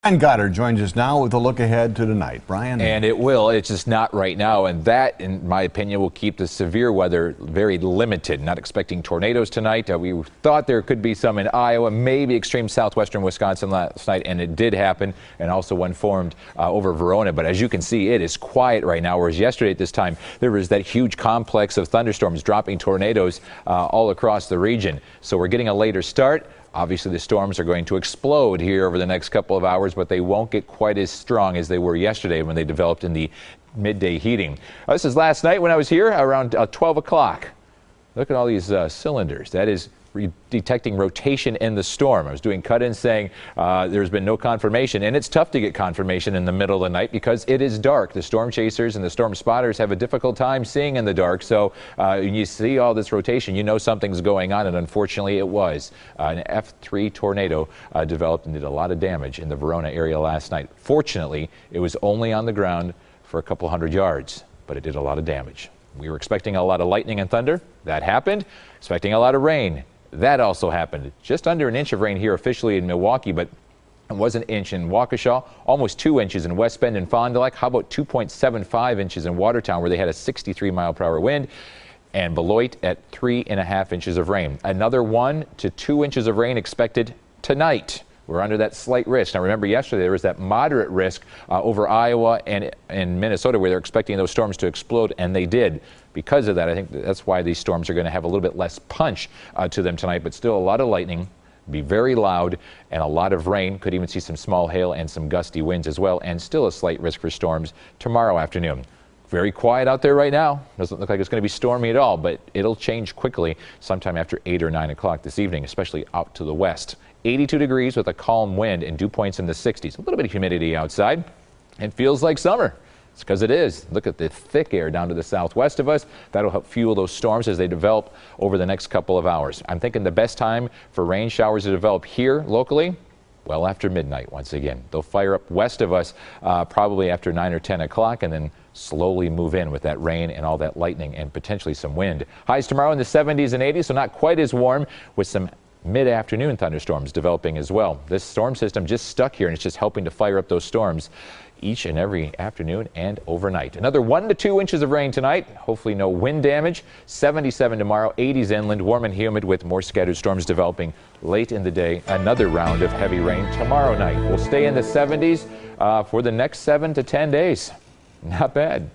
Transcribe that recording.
Brian Goddard joins us now with a look ahead to tonight. Brian? And it will. It's just not right now. And that, in my opinion, will keep the severe weather very limited. Not expecting tornadoes tonight. We thought there could be some in Iowa, maybe extreme southwestern Wisconsin last night, and it did happen. And also one formed over Verona. But as you can see, it is quiet right now, whereas yesterday at this time, there was that huge complex of thunderstorms dropping tornadoes all across the region. So we're getting a later start. Obviously, the storms are going to explode here over the next couple of hours, but they won't get quite as strong as they were yesterday when they developed in the midday heating. This is last night when I was here around 12 o'clock. Look at all these cylinders. That is detecting rotation in the storm. I was doing cut-ins saying there's been no confirmation, and it's tough to get confirmation in the middle of the night because it is dark. The storm chasers and the storm spotters have a difficult time seeing in the dark, so when you see all this rotation, you know something's going on, and unfortunately it was. An F3 tornado developed and did a lot of damage in the Verona area last night. Fortunately, it was only on the ground for a couple hundred yards, but it did a lot of damage. We were expecting a lot of lightning and thunder. That happened. Expecting a lot of rain. That also happened. Just under an inch of rain here officially in Milwaukee, but it was an inch in Waukesha, almost 2 inches in West Bend and Fond du Lac. How about 2.75 inches in Watertown, where they had a 63-mile-per-hour wind, and Beloit at 3.5 inches of rain. Another 1 to 2 inches of rain expected tonight. We're under that slight risk. Now remember, yesterday there was that moderate risk over Iowa and Minnesota, where they're expecting those storms to explode, and they did. Because of that, I think that's why these storms are going to have a little bit less punch to them tonight, but still a lot of lightning, be very loud, and a lot of rain. Could even see some small hail and some gusty winds as well, and still a slight risk for storms tomorrow afternoon. Very quiet out there right now. Doesn't look like it's going to be stormy at all, but it'll change quickly sometime after 8 or 9 o'clock this evening, especially out to the west. 82 degrees with a calm wind and dew points in the 60s. A little bit of humidity outside. It feels like summer. It's because it is. Look at the thick air down to the southwest of us. That'll help fuel those storms as they develop over the next couple of hours. I'm thinking the best time for rain showers to develop here locally, well after midnight once again. They'll fire up west of us probably after 9 or 10 o'clock and then slowly move in with that rain and all that lightning and potentially some wind. Highs tomorrow in the 70s and 80s, so not quite as warm, with some mid-afternoon thunderstorms developing as well. This storm system just stuck here, and it's just helping to fire up those storms each and every afternoon and overnight. Another 1 to 2 inches of rain tonight. Hopefully no wind damage. 77 tomorrow, 80s inland, warm and humid with more scattered storms developing late in the day. Another round of heavy rain tomorrow night. We'll stay in the 70s for the next 7 to 10 days. Not bad.